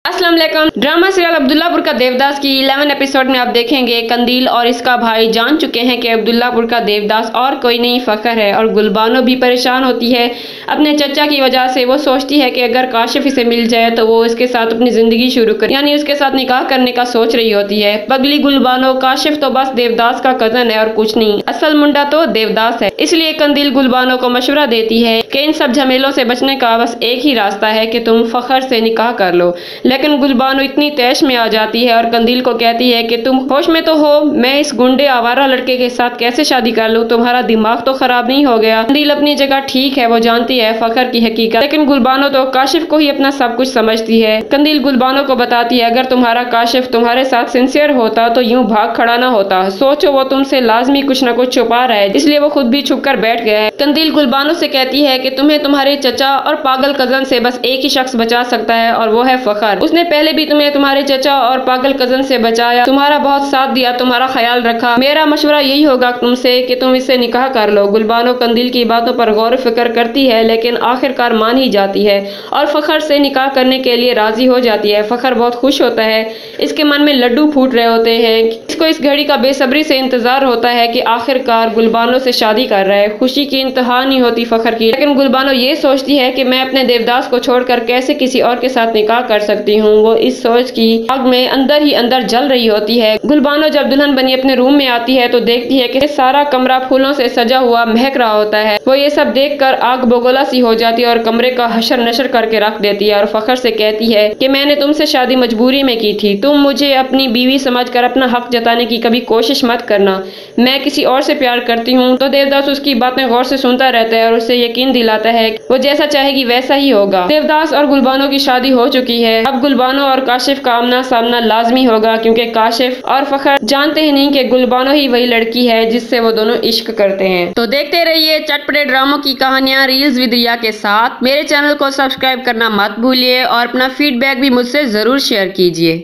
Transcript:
अस्सलाम वालेकुम। Drama serial Abdullapur का देवदास की 11 एपिसोड में आप देखेंगे कंदील और इसका भाई जान चुके हैं कि अब्दुल्लापुर का देवदास और कोई नहीं फखर है और गुलबानो भी परेशान होती है अपने चचा की वजह से। वो सोचती है कि अगर काशिफ इसे मिल जाए तो वो इसके साथ अपनी जिंदगी शुरू करे, यानी उसके साथ निकाह करने का सोच रही होती है। पगली गुलबानो, काशिफ तो बस देवदास का कजन है और कुछ नहीं, असल मुंडा तो देवदास है। इसलिए कंदील गुलबानो को मशवरा देती है कि इन सब झमेलों से बचने का बस एक ही रास्ता है कि तुम फखर से निकाह कर लो। लेकिन गुलबानो इतनी तैश में आ जाती है और कंदील को कहती है कि तुम होश में तो हो, मैं इस गुंडे आवारा लड़के के साथ कैसे शादी कर लूं, तुम्हारा दिमाग तो खराब नहीं हो गया। कंदील अपनी जगह ठीक है, वो जानती है फखर की हकीकत, लेकिन गुलबानो तो काशिफ को ही अपना सब कुछ समझती है। कंदील गुलबानो को बताती है अगर तुम्हारा काशिफ तुम्हारे साथ सिंसियर होता तो यूं भाग खड़ा ना होता। सोचो वो तुमसे लाजमी कुछ न कुछ छुपा रहा है, इसलिए वो खुद भी छुप कर बैठ गया है। कंदील गुलबानो से कहती है कि तुम्हें तुम्हारे चचा और पागल कजन से बस एक ही शख्स बचा सकता है और वो है फखर। उसने पहले भी तुम्हें तुम्हारे चचा और पागल कजन से बचाया, तुम्हारा बहुत साथ दिया, तुम्हारा ख्याल रखा। मेरा मशवरा यही होगा तुमसे कि तुम इससे निकाह कर लो। गुलबानो कंदील की बातों पर गौर फिक्र करती है लेकिन आखिरकार मान ही जाती है और फखर से निकाह करने के लिए राजी हो जाती है। फखर बहुत खुश होता है, इसके मन में लड्डू फूट रहे होते हैं। इसको इस घड़ी का बेसब्री से इंतजार होता है कि आखिरकार गुलबानो से शादी कर रहा है। खुशी की इंतहा नहीं होती फखर की, लेकिन गुलबानो ये सोचती है कि मैं अपने देवदास को छोड़कर कैसे किसी और के साथ निकाह कर सकती हूँ। वो इस सोच की आग में अंदर ही अंदर जल रही होती है। गुलबानो जब दुल्हन बनी अपने रूम में आती है तो देखती है कि सारा कमरा फूलों से सजा हुआ महक रहा होता है। वो ये सब देखकर आग बगोला सी हो जाती है और कमरे का हशर नशर करके रख देती है और फखर से कहती है कि मैंने तुमसे शादी मजबूरी में की थी, तुम मुझे अपनी बीवी समझकर अपना हक जताने की कभी कोशिश मत करना। मैं किसी और से प्यार करती हूँ। तो देवदास उसकी बातें गौर से सुनता रहता है और उसे यकीन दिलाता है वो जैसा चाहेगी वैसा ही होगा। देवदास और गुलबानो की शादी हो चुकी है। अब गुलबानो और काशिफ का आमना सामना लाजमी होगा, क्योंकि काशिफ और फखर जानते ही नहीं कि गुलबानो ही वही लड़की है जिससे वो दोनों इश्क करते हैं। तो देखते रहिए चटपटे ड्रामों की कहानियां रील्स विद रिया के साथ। मेरे चैनल को सब्सक्राइब करना मत भूलिए और अपना फीडबैक भी मुझसे जरूर शेयर कीजिए।